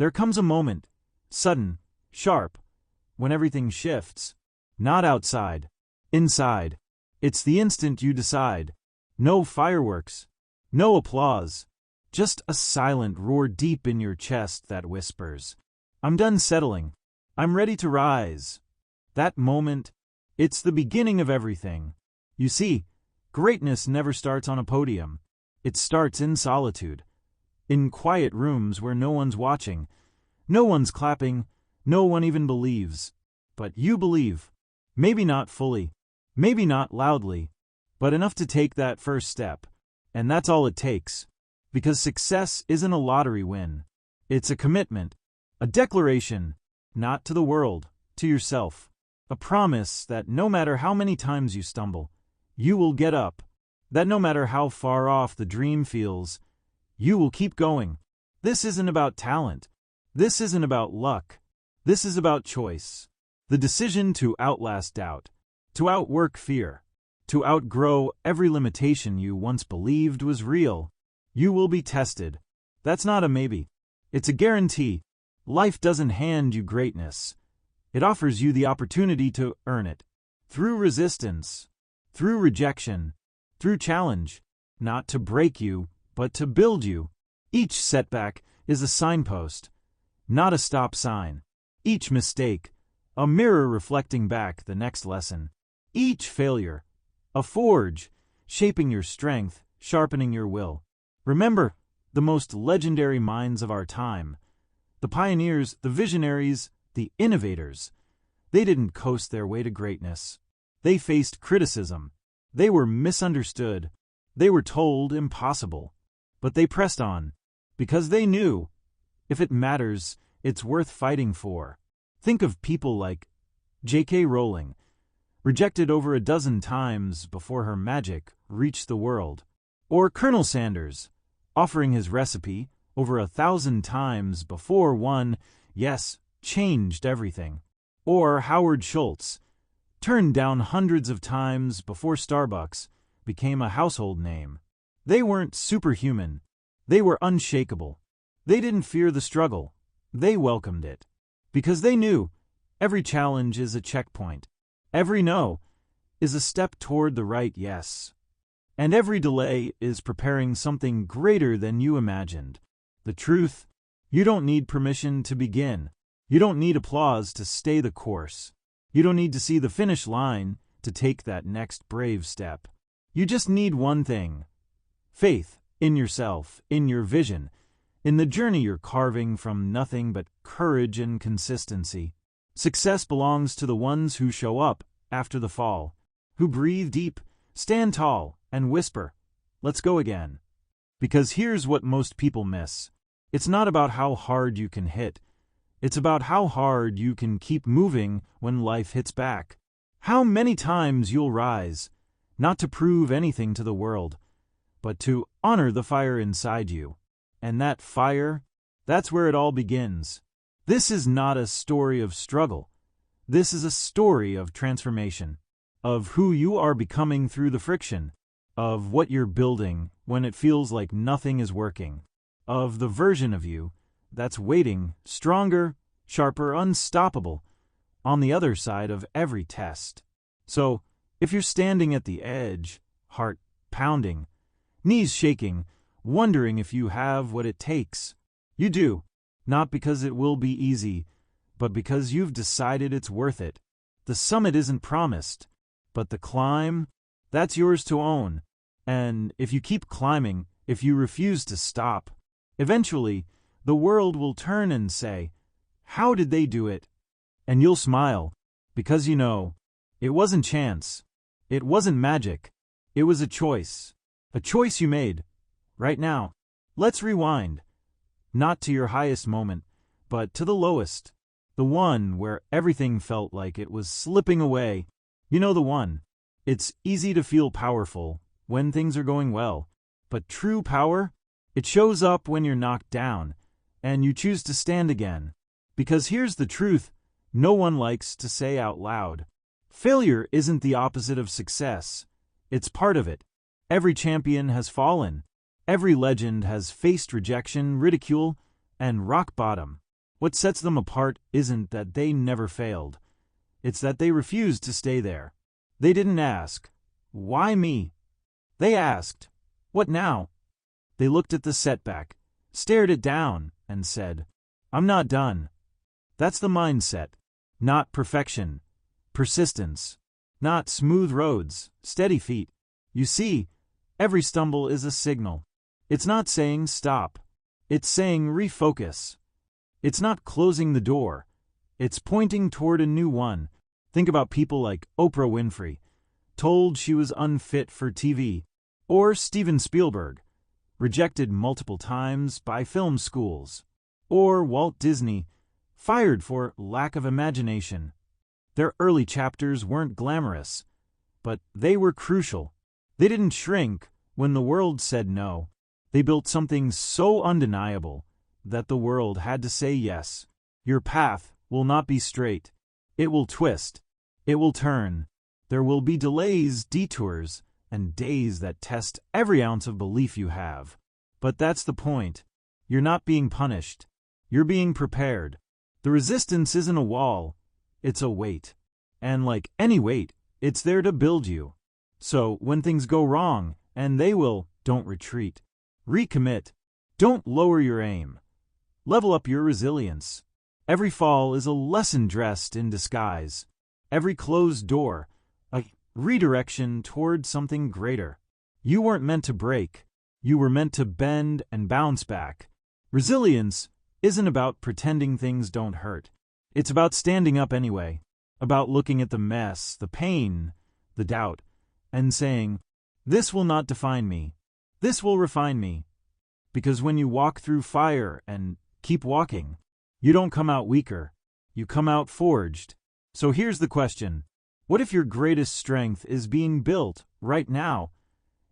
There comes a moment, sudden, sharp, when everything shifts. Not outside, inside. It's the instant you decide. No fireworks, no applause, just a silent roar deep in your chest that whispers, "I'm done settling. I'm ready to rise." That moment, it's the beginning of everything. You see, greatness never starts on a podium. It starts in solitude, in quiet rooms where no one's watching, no one's clapping, no one even believes. But you believe. Maybe not fully, maybe not loudly, but enough to take that first step. And that's all it takes. Because success isn't a lottery win. It's a commitment, a declaration, not to the world, to yourself. A promise that no matter how many times you stumble, you will get up. That no matter how far off the dream feels, you will keep going. This isn't about talent. This isn't about luck. This is about choice. The decision to outlast doubt, to outwork fear, to outgrow every limitation you once believed was real. You will be tested. That's not a maybe. It's a guarantee. Life doesn't hand you greatness. It offers you the opportunity to earn it. Through resistance, through rejection, through challenge. Not to break you, but to build you. Each setback is a signpost, not a stop sign. Each mistake, a mirror reflecting back the next lesson. Each failure, a forge, shaping your strength, sharpening your will. Remember, the most legendary minds of our time, the pioneers, the visionaries, the innovators, they didn't coast their way to greatness. They faced criticism. They were misunderstood. They were told impossible. But they pressed on, because they knew, if it matters, it's worth fighting for. Think of people like J.K. Rowling, rejected over a dozen times before her magic reached the world. Or Colonel Sanders, offering his recipe over 1,000 times before one, yes, changed everything. Or Howard Schultz, turned down hundreds of times before Starbucks became a household name. They weren't superhuman. They were unshakable. They didn't fear the struggle. They welcomed it. Because they knew every challenge is a checkpoint. Every no is a step toward the right yes. And every delay is preparing something greater than you imagined. The truth, you don't need permission to begin. You don't need applause to stay the course. You don't need to see the finish line to take that next brave step. You just need one thing: faith in yourself, in your vision, in the journey you're carving from nothing but courage and consistency. Success belongs to the ones who show up after the fall, who breathe deep, stand tall, and whisper, "Let's go again." Because here's what most people miss. It's not about how hard you can hit. It's about how hard you can keep moving when life hits back. How many times you'll rise, not to prove anything to the world, but to honor the fire inside you. And that fire, that's where it all begins. This is not a story of struggle. This is a story of transformation, of who you are becoming through the friction, of what you're building when it feels like nothing is working, of the version of you that's waiting, stronger, sharper, unstoppable, on the other side of every test. So, if you're standing at the edge, heart pounding, knees shaking, wondering if you have what it takes, you do, not because it will be easy, but because you've decided it's worth it. The summit isn't promised, but the climb, that's yours to own. And if you keep climbing, if you refuse to stop, eventually, the world will turn and say, "How did they do it?" And you'll smile, because you know, it wasn't chance. It wasn't magic. It was a choice you made, right now. Let's rewind. Not to your highest moment, but to the lowest. The one where everything felt like it was slipping away. You know the one. It's easy to feel powerful when things are going well, but true power, it shows up when you're knocked down, and you choose to stand again. Because here's the truth no one likes to say out loud. Failure isn't the opposite of success. It's part of it. Every champion has fallen. Every legend has faced rejection, ridicule, and rock bottom. What sets them apart isn't that they never failed. It's that they refused to stay there. They didn't ask, "Why me?" They asked, "What now?" They looked at the setback, stared it down, and said, "I'm not done." That's the mindset. Not perfection, persistence. Not smooth roads, steady feet. You see, every stumble is a signal. It's not saying stop. It's saying refocus. It's not closing the door. It's pointing toward a new one. Think about people like Oprah Winfrey, told she was unfit for TV, or Steven Spielberg, rejected multiple times by film schools, or Walt Disney, fired for lack of imagination. Their early chapters weren't glamorous, but they were crucial. They didn't shrink when the world said no. They built something so undeniable that the world had to say yes. Your path will not be straight. It will twist. It will turn. There will be delays, detours, and days that test every ounce of belief you have. But that's the point. You're not being punished. You're being prepared. The resistance isn't a wall. It's a weight. And like any weight, it's there to build you. So when things go wrong, and they will, don't retreat. Recommit. Don't lower your aim. Level up your resilience. Every fall is a lesson dressed in disguise. Every closed door, a redirection toward something greater. You weren't meant to break. You were meant to bend and bounce back. Resilience isn't about pretending things don't hurt. It's about standing up anyway, about looking at the mess, the pain, the doubt, and saying, "This will not define me. This will refine me." Because when you walk through fire and keep walking, you don't come out weaker. You come out forged. So here's the question. What if your greatest strength is being built right now,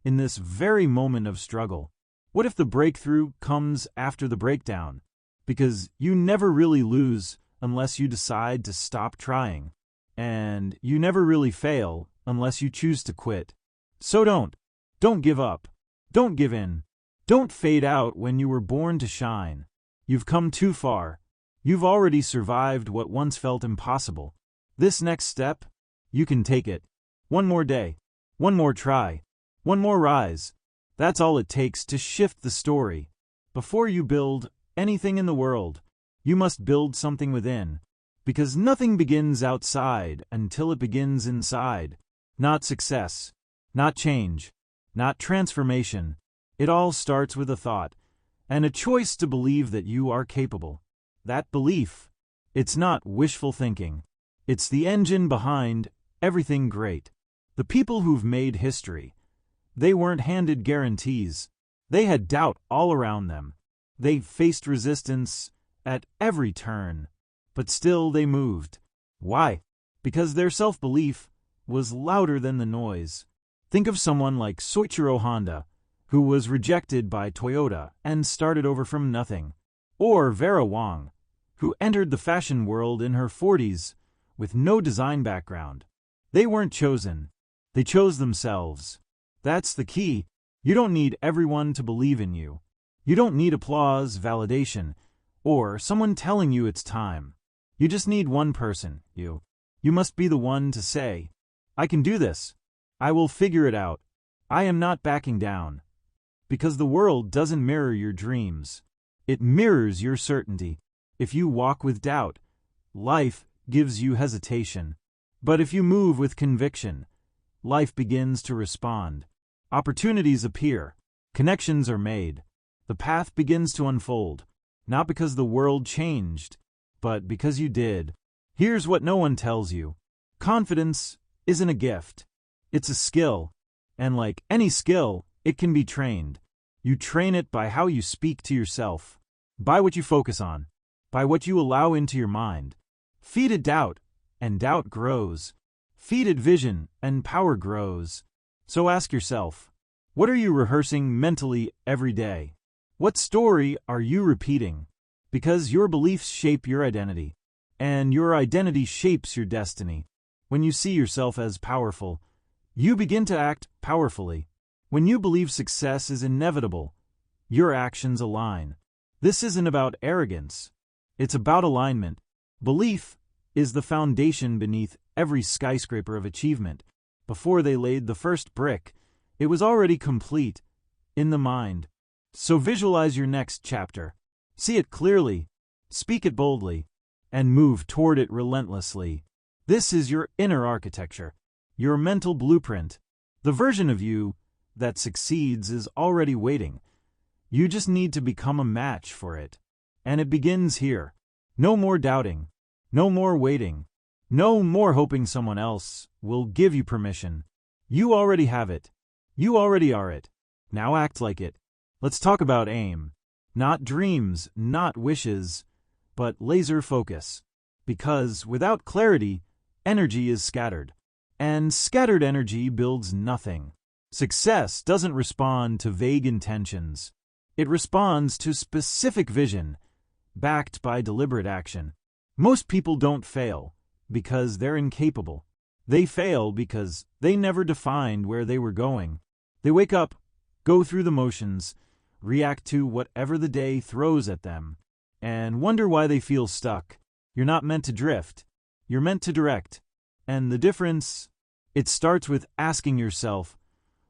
in this very moment of struggle? What if the breakthrough comes after the breakdown? Because you never really lose unless you decide to stop trying. And you never really fail unless you choose to quit. So don't give up. Don't give in. Don't fade out when you were born to shine. You've come too far. You've already survived what once felt impossible. This next step, you can take it. One more day. One more try. One more rise. That's all it takes to shift the story. Before you build anything in the world, you must build something within, because nothing begins outside until it begins inside. Not success, not change, not transformation. It all starts with a thought, and a choice to believe that you are capable. That belief, it's not wishful thinking. It's the engine behind everything great. The people who've made history, they weren't handed guarantees. They had doubt all around them. They faced resistance at every turn, but still they moved. Why? Because their self-belief was louder than the noise. Think of someone like Soichiro Honda, who was rejected by Toyota and started over from nothing. Or Vera Wang, who entered the fashion world in her 40s with no design background. They weren't chosen. They chose themselves. That's the key. You don't need everyone to believe in you. You don't need applause, validation, or someone telling you it's time. You just need one person, you. You must be the one to say, "I can do this. I will figure it out. I am not backing down." Because the world doesn't mirror your dreams. It mirrors your certainty. If you walk with doubt, life gives you hesitation. But if you move with conviction, life begins to respond. Opportunities appear. Connections are made. The path begins to unfold. Not because the world changed, but because you did. Here's what no one tells you. Confidence isn't a gift. It's a skill. And like any skill, it can be trained. You train it by how you speak to yourself, by what you focus on, by what you allow into your mind. Feed it doubt, and doubt grows. Feed it vision, and power grows. So ask yourself, what are you rehearsing mentally every day? What story are you repeating? Because your beliefs shape your identity, and your identity shapes your destiny. When you see yourself as powerful, you begin to act powerfully. When you believe success is inevitable, your actions align. This isn't about arrogance. It's about alignment. Belief is the foundation beneath every skyscraper of achievement. Before they laid the first brick, it was already complete in the mind. So visualize your next chapter. See it clearly, speak it boldly, and move toward it relentlessly. This is your inner architecture, your mental blueprint. The version of you that succeeds is already waiting. You just need to become a match for it. And it begins here. No more doubting. No more waiting. No more hoping someone else will give you permission. You already have it. You already are it. Now act like it. Let's talk about aim. Not dreams, not wishes, but laser focus. Because without clarity, energy is scattered. And scattered energy builds nothing. Success doesn't respond to vague intentions. It responds to specific vision, backed by deliberate action. Most people don't fail because they're incapable. They fail because they never defined where they were going. They wake up, go through the motions, react to whatever the day throws at them, and wonder why they feel stuck. You're not meant to drift. You're meant to direct. And the difference? It starts with asking yourself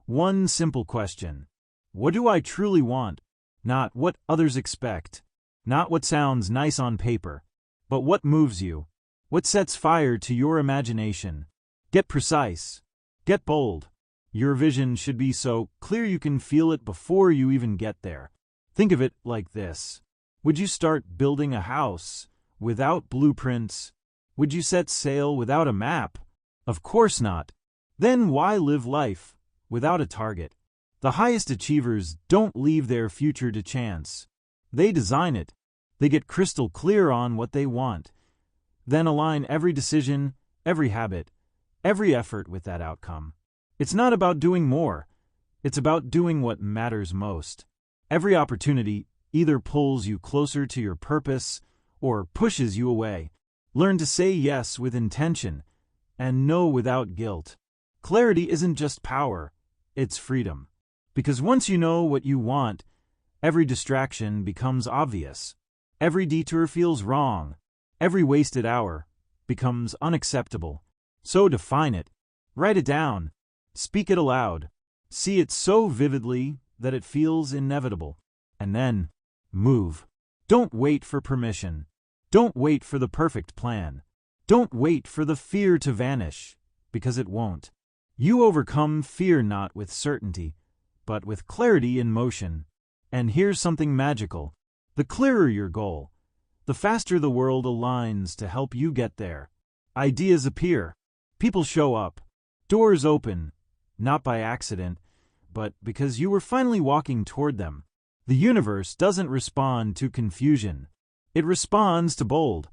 one simple question. What do I truly want? Not what others expect. Not what sounds nice on paper. But what moves you? What sets fire to your imagination? Get precise. Get bold. Your vision should be so clear you can feel it before you even get there. Think of it like this. Would you start building a house without blueprints? Would you set sail without a map? Of course not. Then why live life without a target? The highest achievers don't leave their future to chance. They design it. They get crystal clear on what they want. Then align every decision, every habit, every effort with that outcome. It's not about doing more. It's about doing what matters most. Every opportunity either pulls you closer to your purpose or pushes you away. Learn to say yes with intention and no without guilt. Clarity isn't just power, it's freedom. Because once you know what you want, every distraction becomes obvious. Every detour feels wrong. Every wasted hour becomes unacceptable. So define it. Write it down. Speak it aloud. See it so vividly that it feels inevitable. And then, move. Don't wait for permission. Don't wait for the perfect plan. Don't wait for the fear to vanish, because it won't. You overcome fear not with certainty, but with clarity in motion. And here's something magical. The clearer your goal, the faster the world aligns to help you get there. Ideas appear. People show up. Doors open, not by accident, but because you were finally walking toward them. The universe doesn't respond to confusion. It responds to bold,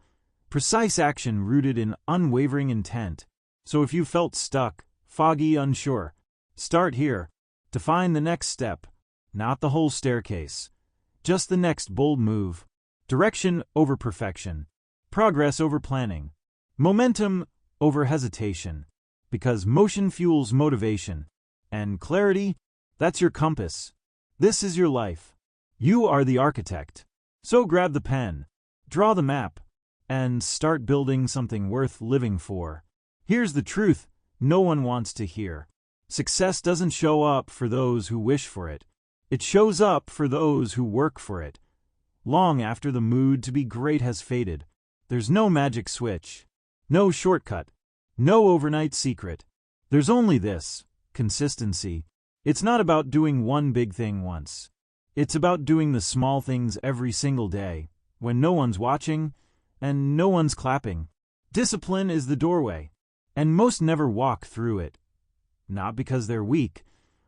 precise action rooted in unwavering intent. So if you felt stuck, foggy, unsure, start here. Define the next step, not the whole staircase. Just the next bold move. Direction over perfection. Progress over planning. Momentum over hesitation. Because motion fuels motivation. And clarity, that's your compass. This is your life. You are the architect. So grab the pen, draw the map, and start building something worth living for. Here's the truth no one wants to hear. Success doesn't show up for those who wish for it. It shows up for those who work for it. Long after the mood to be great has faded, there's no magic switch, no shortcut, no overnight secret. There's only this: consistency. It's not about doing one big thing once. It's about doing the small things every single day, when no one's watching and no one's clapping. Discipline is the doorway, and most never walk through it. Not because they're weak,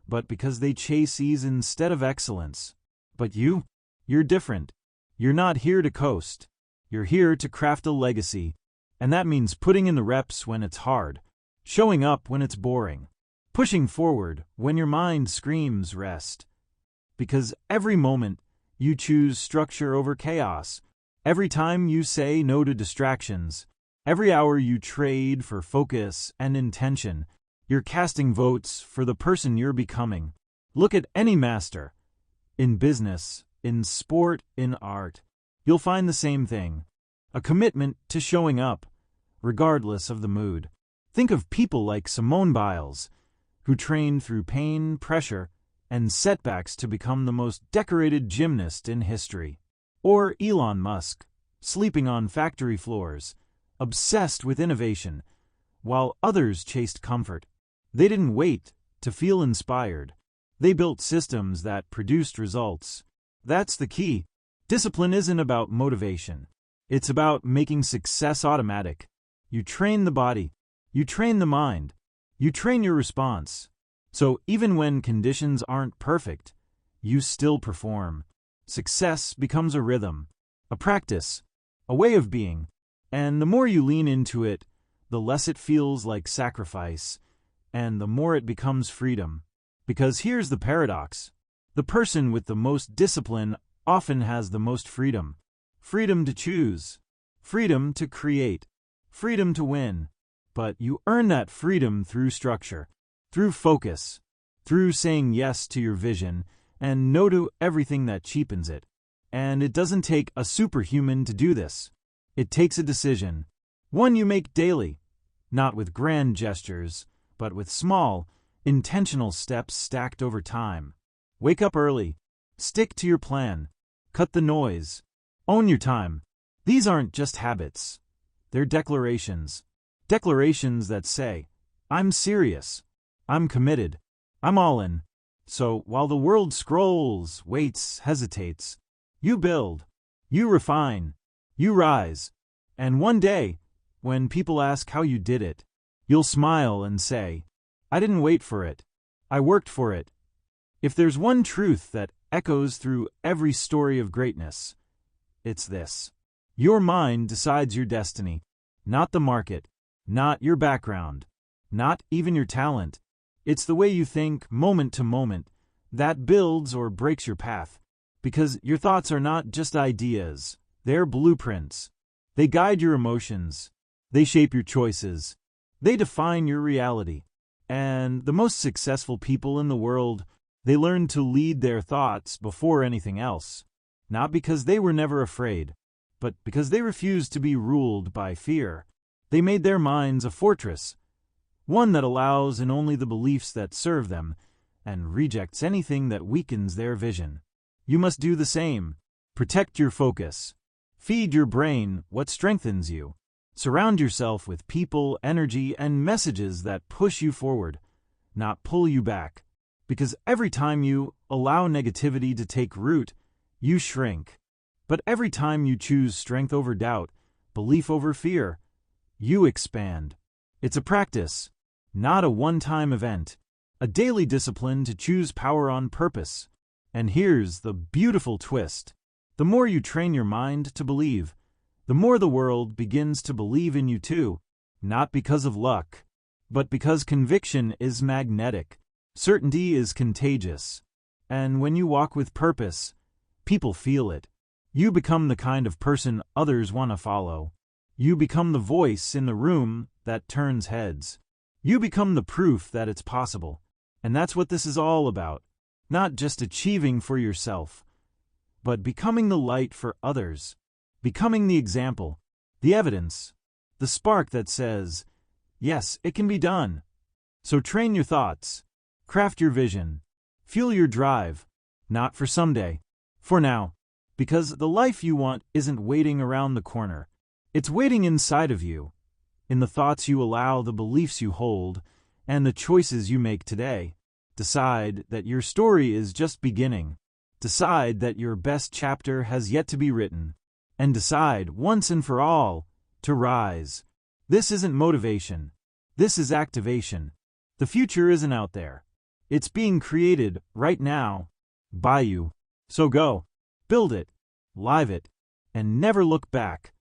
but because they chase ease instead of excellence. But you're different. You're not here to coast. You're here to craft a legacy. And that means putting in the reps when it's hard, showing up when it's boring, pushing forward when your mind screams rest. Because every moment you choose structure over chaos, every time you say no to distractions, every hour you trade for focus and intention, you're casting votes for the person you're becoming. Look at any master. In business, in sport, in art. You'll find the same thing. a commitment to showing up, regardless of the mood. Think of people like Simone Biles, who trained through pain, pressure, and setbacks to become the most decorated gymnast in history. Or Elon Musk, sleeping on factory floors, obsessed with innovation, while others chased comfort. They didn't wait to feel inspired. They built systems that produced results. That's the key. Discipline isn't about motivation. It's about making success automatic. You train the body. You train the mind. You train your response. So even when conditions aren't perfect, you still perform. Success becomes a rhythm, a practice, a way of being. And the more you lean into it, the less it feels like sacrifice, and the more it becomes freedom. Because here's the paradox. The person with the most discipline often has the most freedom. Freedom to choose. Freedom to create. Freedom to win. But you earn that freedom through structure, through focus, through saying yes to your vision and no to everything that cheapens it. And it doesn't take a superhuman to do this. It takes a decision, one you make daily, not with grand gestures, but with small, intentional steps stacked over time. Wake up early. Stick to your plan. Cut the noise. Own your time. These aren't just habits. They're declarations. Declarations that say, I'm serious. I'm committed. I'm all in. So while the world scrolls, waits, hesitates, you build. You refine. You rise. And one day, when people ask how you did it, you'll smile and say, I didn't wait for it. I worked for it. If there's one truth that echoes through every story of greatness, it's this. Your mind decides your destiny, not the market, not your background, not even your talent. It's the way you think, moment to moment, that builds or breaks your path. Because your thoughts are not just ideas, they're blueprints. They guide your emotions. They shape your choices. They define your reality. And the most successful people in the world, they learned to lead their thoughts before anything else. Not because they were never afraid, but because they refused to be ruled by fear. They made their minds a fortress, one that allows in only the beliefs that serve them and rejects anything that weakens their vision. You must do the same. Protect your focus. Feed your brain what strengthens you. Surround yourself with people, energy, and messages that push you forward, not pull you back. Because every time you allow negativity to take root, you shrink. But every time you choose strength over doubt, belief over fear, you expand. It's a practice, not a one-time event. A daily discipline to choose power on purpose. And here's the beautiful twist. The more you train your mind to believe, the more the world begins to believe in you too. Not because of luck, but because conviction is magnetic. Certainty is contagious. And when you walk with purpose, people feel it. You become the kind of person others want to follow. You become the voice in the room that turns heads. You become the proof that it's possible. And that's what this is all about. Not just achieving for yourself, but becoming the light for others. Becoming the example, the evidence, the spark that says, yes, it can be done. So train your thoughts, craft your vision, fuel your drive, not for someday, for now. Because the life you want isn't waiting around the corner. It's waiting inside of you, in the thoughts you allow, the beliefs you hold, and the choices you make today. Decide that your story is just beginning. Decide that your best chapter has yet to be written. And decide, once and for all, to rise. This isn't motivation. This is activation. The future isn't out there. It's being created right now, by you. So go, build it, live it, and never look back.